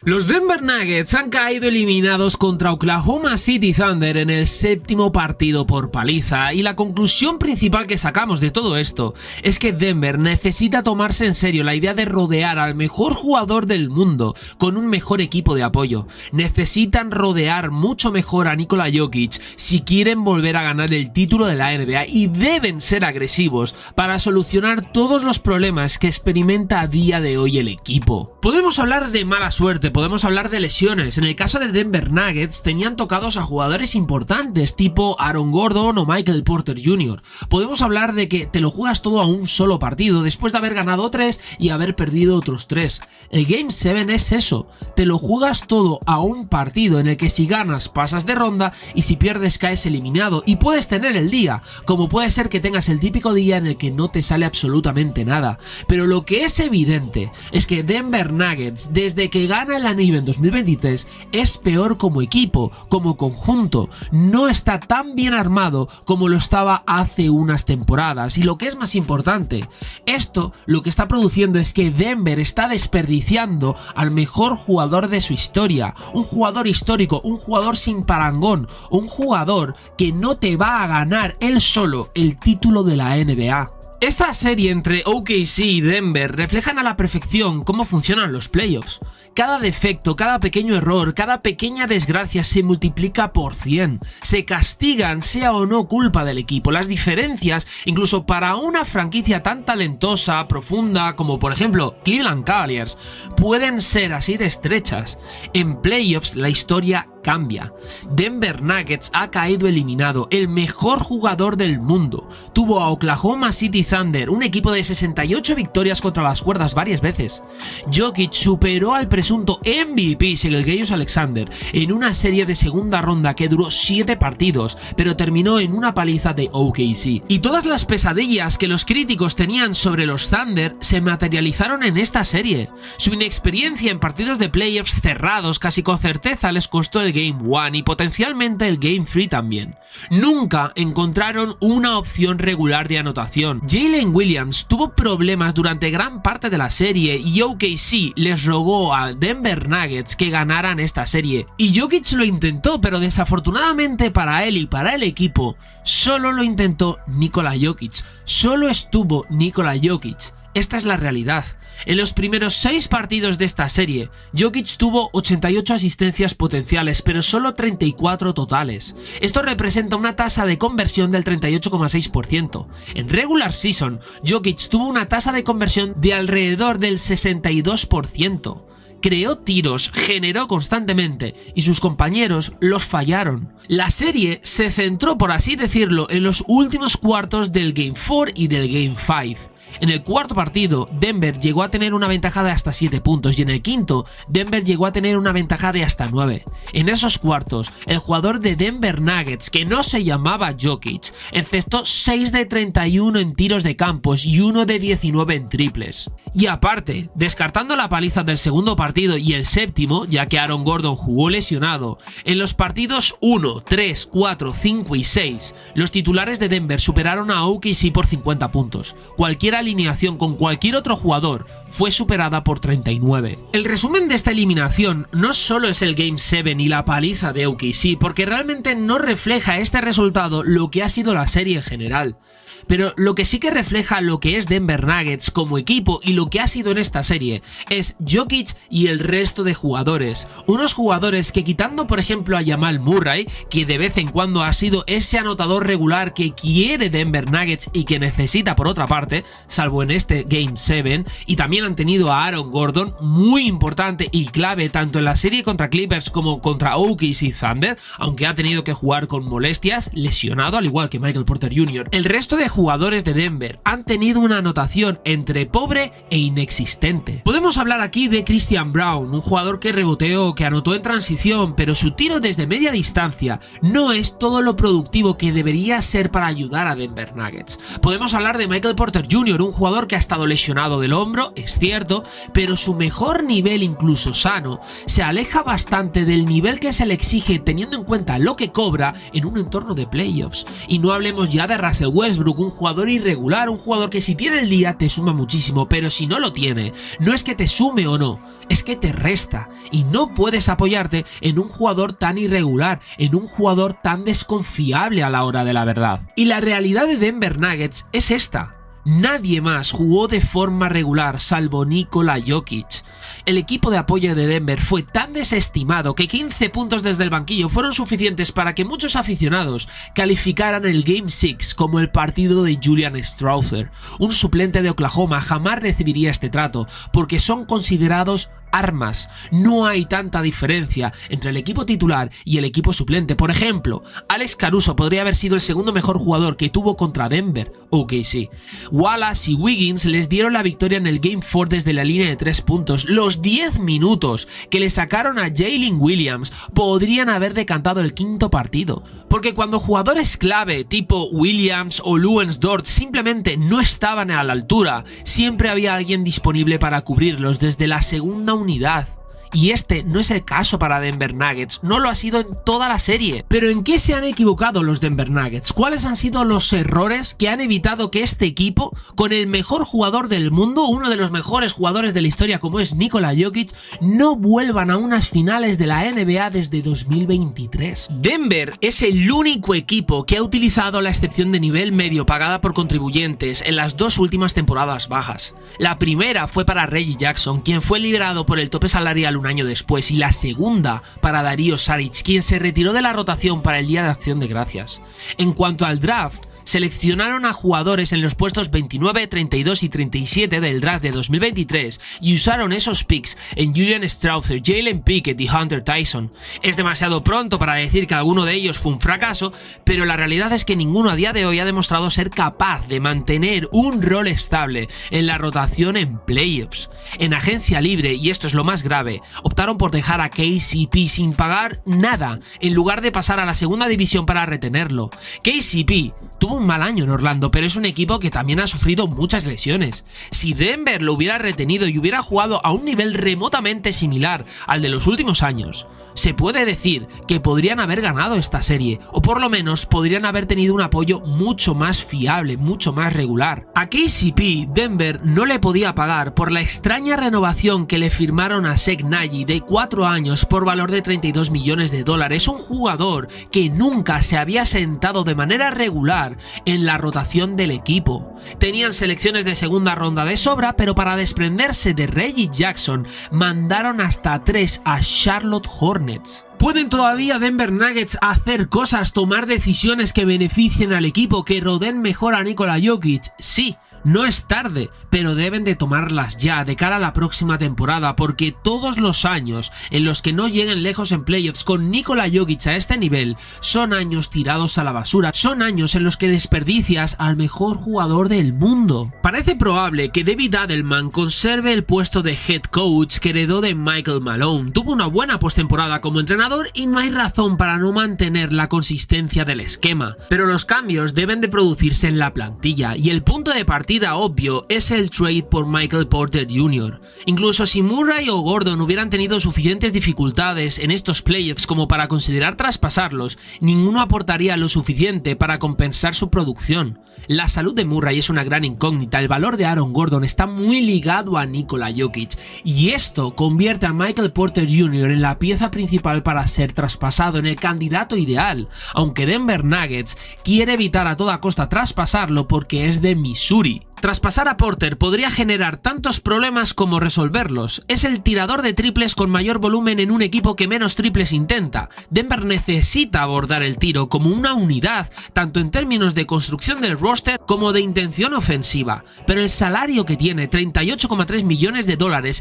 Los Denver Nuggets han caído eliminados contra Oklahoma City Thunder en el séptimo partido por paliza, y la conclusión principal que sacamos de todo esto es que Denver necesita tomarse en serio la idea de rodear al mejor jugador del mundo con un mejor equipo de apoyo. Necesitan rodear mucho mejor a Nikola Jokic si quieren volver a ganar el título de la NBA, y deben ser agresivos para solucionar todos los problemas que experimenta a día de hoy el equipo. Podemos hablar de mala suerte, podemos hablar de lesiones. En el caso de Denver Nuggets tenían tocados a jugadores importantes tipo Aaron Gordon o Michael Porter Jr. Podemos hablar de que te lo juegas todo a un solo partido después de haber ganado 3 y haber perdido otros 3. El Game 7 es eso, te lo juegas todo a un partido en el que si ganas pasas de ronda y si pierdes caes eliminado, y puedes tener el día, como puede ser que tengas el típico día en el que no te sale absolutamente nada. Pero lo que es evidente es que Denver Nuggets, desde que gana el anillo en 2023, es peor como equipo, como conjunto. No está tan bien armado como lo estaba hace unas temporadas, y lo que es más importante, esto lo que está produciendo es que Denver está desperdiciando al mejor jugador de su historia, un jugador histórico, un jugador sin parangón, un jugador que no te va a ganar él solo el título de la NBA. Esta serie entre OKC y Denver reflejan a la perfección cómo funcionan los playoffs. Cada defecto, cada pequeño error, cada pequeña desgracia se multiplica por 100. Se castigan, sea o no culpa del equipo. Las diferencias, incluso para una franquicia tan talentosa, profunda como por ejemplo Cleveland Cavaliers, pueden ser así de estrechas. En playoffs la historia cambia. Denver Nuggets ha caído eliminado, el mejor jugador del mundo. Tuvo a Oklahoma City Thunder, un equipo de 68 victorias contra las cuerdas varias veces. Jokic superó al presunto MVP Shai Gilgeous-Alexander en una serie de segunda ronda que duró 7 partidos, pero terminó en una paliza de OKC. Y todas las pesadillas que los críticos tenían sobre los Thunder se materializaron en esta serie. Su inexperiencia en partidos de playoffs cerrados casi con certeza les costó el Game 1 y potencialmente el Game 3 también. Nunca encontraron una opción regular de anotación. Jalen Williams tuvo problemas durante gran parte de la serie y OKC les rogó a Denver Nuggets que ganaran esta serie. Y Jokic lo intentó, pero desafortunadamente para él y para el equipo, solo lo intentó Nikola Jokic. Solo estuvo Nikola Jokic. Esta es la realidad. En los primeros 6 partidos de esta serie, Jokic tuvo 88 asistencias potenciales, pero solo 34 totales. Esto representa una tasa de conversión del 38,6%. En regular season, Jokic tuvo una tasa de conversión de alrededor del 62%. Creó tiros, generó constantemente y sus compañeros los fallaron. La serie se centró, por así decirlo, en los últimos cuartos del Game 4 y del Game 5. En el cuarto partido, Denver llegó a tener una ventaja de hasta 7 puntos y en el quinto, Denver llegó a tener una ventaja de hasta 9. En esos cuartos, el jugador de Denver Nuggets, que no se llamaba Jokic, encestó 6 de 31 en tiros de campos y 1 de 19 en triples. Y aparte, descartando la paliza del segundo partido y el séptimo, ya que Aaron Gordon jugó lesionado, en los partidos 1, 3, 4, 5 y 6, los titulares de Denver superaron a OKC por 50 puntos. Cualquier alineación con cualquier otro jugador fue superada por 39. El resumen de esta eliminación no solo es el Game 7 y la paliza de OKC, porque realmente no refleja este resultado lo que ha sido la serie en general. Pero lo que sí que refleja lo que es Denver Nuggets como equipo y lo que ha sido en esta serie es Jokic y el resto de jugadores. Unos jugadores que, quitando por ejemplo a Jamal Murray, que de vez en cuando ha sido ese anotador regular que quiere Denver Nuggets y que necesita por otra parte, salvo en este Game 7, y también han tenido a Aaron Gordon, muy importante y clave tanto en la serie contra Clippers como contra OKC Thunder, aunque ha tenido que jugar con molestias, lesionado al igual que Michael Porter Jr. El resto de jugadores de Denver han tenido una anotación entre pobre e inexistente. Podemos hablar aquí de Christian Braun, un jugador que reboteó, que anotó en transición, pero su tiro desde media distancia no es todo lo productivo que debería ser para ayudar a Denver Nuggets. Podemos hablar de Michael Porter Jr., Jr., un jugador que ha estado lesionado del hombro, es cierto, pero su mejor nivel, incluso sano, se aleja bastante del nivel que se le exige teniendo en cuenta lo que cobra en un entorno de playoffs. Y no hablemos ya de Russell Westbrook, un jugador irregular, un jugador que si tiene el día te suma muchísimo, pero si no lo tiene, no es que te sume o no, es que te resta. Y no puedes apoyarte en un jugador tan irregular, en un jugador tan desconfiable a la hora de la verdad. Y la realidad de Denver Nuggets es esta. Nadie más jugó de forma regular salvo Nikola Jokic. El equipo de apoyo de Denver fue tan desestimado que 15 puntos desde el banquillo fueron suficientes para que muchos aficionados calificaran el Game 6 como el partido de Julian Strawther. Un suplente de Oklahoma jamás recibiría este trato porque son considerados armas. No hay tanta diferencia entre el equipo titular y el equipo suplente. Por ejemplo, Alex Caruso podría haber sido el segundo mejor jugador que tuvo contra Denver. Ok, sí. Wallace y Wiggins les dieron la victoria en el Game 4 desde la línea de 3 puntos. Los 10 minutos que le sacaron a Jalen Williams podrían haber decantado el quinto partido. Porque cuando jugadores clave tipo Williams o Luens Dort simplemente no estaban a la altura, siempre había alguien disponible para cubrirlos desde la segunda unidad. Y este no es el caso para Denver Nuggets, no lo ha sido en toda la serie. Pero ¿en qué se han equivocado los Denver Nuggets? ¿Cuáles han sido los errores que han evitado que este equipo, con el mejor jugador del mundo, uno de los mejores jugadores de la historia como es Nikola Jokic, no vuelvan a unas finales de la NBA desde 2023? Denver es el único equipo que ha utilizado la excepción de nivel medio pagada por contribuyentes en las dos últimas temporadas bajas. La primera fue para Reggie Jackson, quien fue liberado por el tope salarial un año después, y la segunda para Dario Saric, quien se retiró de la rotación para el Día de Acción de Gracias. En cuanto al draft, seleccionaron a jugadores en los puestos 29, 32 y 37 del draft de 2023 y usaron esos picks en Julian Strawther, Jalen Pickett y Hunter Tyson. Es demasiado pronto para decir que alguno de ellos fue un fracaso, pero la realidad es que ninguno a día de hoy ha demostrado ser capaz de mantener un rol estable en la rotación en playoffs. En agencia libre, y esto es lo más grave, optaron por dejar a KCP sin pagar nada, en lugar de pasar a la segunda división para retenerlo. KCP tuvo un mal año en Orlando, pero es un equipo que también ha sufrido muchas lesiones. Si Denver lo hubiera retenido y hubiera jugado a un nivel remotamente similar al de los últimos años, se puede decir que podrían haber ganado esta serie, o por lo menos podrían haber tenido un apoyo mucho más fiable, mucho más regular. A KCP, Denver no le podía pagar por la extraña renovación que le firmaron a Zeke Naji de 4 años por valor de $32 millones, un jugador que nunca se había sentado de manera regular en la rotación del equipo. Tenían selecciones de segunda ronda de sobra, pero para desprenderse de Reggie Jackson mandaron hasta 3 a Charlotte Hornets. ¿Pueden todavía Denver Nuggets hacer cosas, tomar decisiones que beneficien al equipo, que rodeen mejor a Nikola Jokic? Sí. No es tarde, pero deben de tomarlas ya de cara a la próxima temporada, porque todos los años en los que no lleguen lejos en playoffs con Nikola Jokic a este nivel son años tirados a la basura, son años en los que desperdicias al mejor jugador del mundo. Parece probable que David Adelman conserve el puesto de head coach que heredó de Michael Malone. Tuvo una buena postemporada como entrenador y no hay razón para no mantener la consistencia del esquema, pero los cambios deben de producirse en la plantilla y el punto de partida obvio es el trade por Michael Porter Jr. Incluso si Murray o Gordon hubieran tenido suficientes dificultades en estos playoffs como para considerar traspasarlos, ninguno aportaría lo suficiente para compensar su producción. La salud de Murray es una gran incógnita, el valor de Aaron Gordon está muy ligado a Nikola Jokic y esto convierte a Michael Porter Jr. en la pieza principal para ser traspasado, en el candidato ideal, aunque Denver Nuggets quiere evitar a toda costa traspasarlo porque es de Missouri. Traspasar a Porter podría generar tantos problemas como resolverlos. Es el tirador de triples con mayor volumen en un equipo que menos triples intenta. Denver necesita abordar el tiro como una unidad, tanto en términos de construcción del roster como de intención ofensiva. Pero el salario que tiene, $38,3 millones,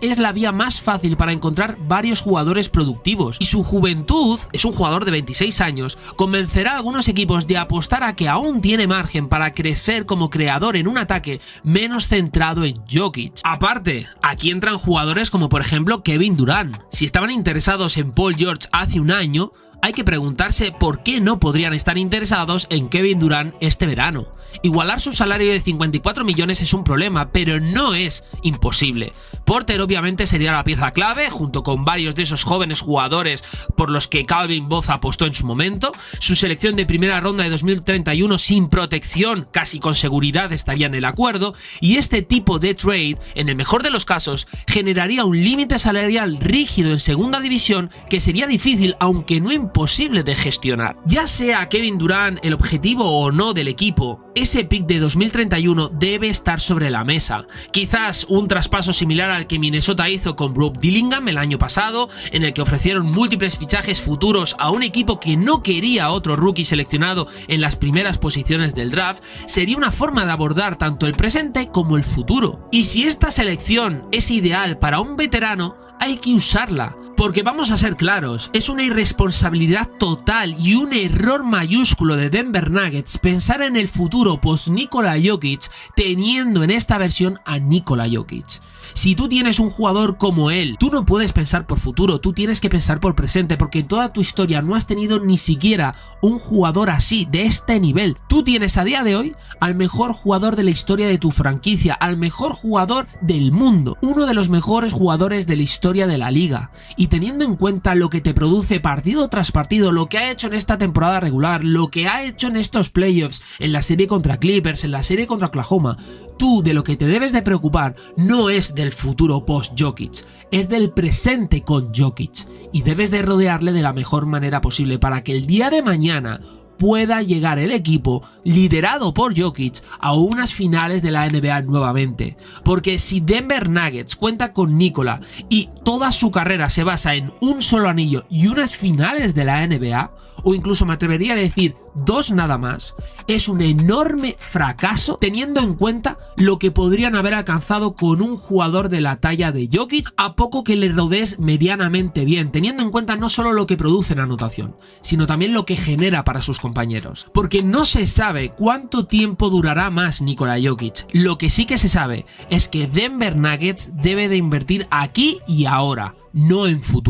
es la vía más fácil para encontrar varios jugadores productivos. Y su juventud, es un jugador de 26 años, convencerá a algunos equipos de apostar a que aún tiene margen para crecer como creador en un ataque menos centrado en Jokic. Aparte, aquí entran jugadores como por ejemplo Kevin Durant. Si estaban interesados en Paul George hace un año, hay que preguntarse por qué no podrían estar interesados en Kevin Durant este verano. Igualar su salario de 54 millones es un problema, pero no es imposible. Porter obviamente sería la pieza clave, junto con varios de esos jóvenes jugadores por los que Calvin Booth apostó en su momento. Su selección de primera ronda de 2031 sin protección, casi con seguridad, estaría en el acuerdo, y este tipo de trade, en el mejor de los casos, generaría un límite salarial rígido en segunda división que sería difícil, aunque no imposible, de gestionar. Ya sea Kevin Durant el objetivo o no del equipo, ese pick de 2031 debe estar sobre la mesa. Quizás un traspaso similar al que Minnesota hizo con Brook Dillingham el año pasado, en el que ofrecieron múltiples fichajes futuros a un equipo que no quería otro rookie seleccionado en las primeras posiciones del draft, sería una forma de abordar tanto el presente como el futuro. Y si esta selección es ideal para un veterano, hay que usarla. Porque vamos a ser claros, es una irresponsabilidad total y un error mayúsculo de Denver Nuggets pensar en el futuro post Nikola Jokic teniendo en esta versión a Nikola Jokic. Si tú tienes un jugador como él, tú no puedes pensar por futuro, tú tienes que pensar por presente, porque en toda tu historia no has tenido ni siquiera un jugador así, de este nivel. Tú tienes a día de hoy al mejor jugador de la historia de tu franquicia, al mejor jugador del mundo, uno de los mejores jugadores de la historia de la liga. Y teniendo en cuenta lo que te produce partido tras partido, lo que ha hecho en esta temporada regular, lo que ha hecho en estos playoffs, en la serie contra Clippers, en la serie contra Oklahoma, tú de lo que te debes de preocupar no es del futuro post-Jokic, es del presente con Jokic, y debes de rodearle de la mejor manera posible para que el día de mañana pueda llegar el equipo, liderado por Jokic, a unas finales de la NBA nuevamente. Porque si Denver Nuggets cuenta con Nikola y toda su carrera se basa en un solo anillo y unas finales de la NBA, o incluso me atrevería a decir 2 nada más, es un enorme fracaso teniendo en cuenta lo que podrían haber alcanzado con un jugador de la talla de Jokic, a poco que le rodees medianamente bien, teniendo en cuenta no solo lo que produce en anotación, sino también lo que genera para sus compañeros. Porque no se sabe cuánto tiempo durará más Nikola Jokic. Lo que sí que se sabe es que Denver Nuggets debe de invertir aquí y ahora, no en futuro.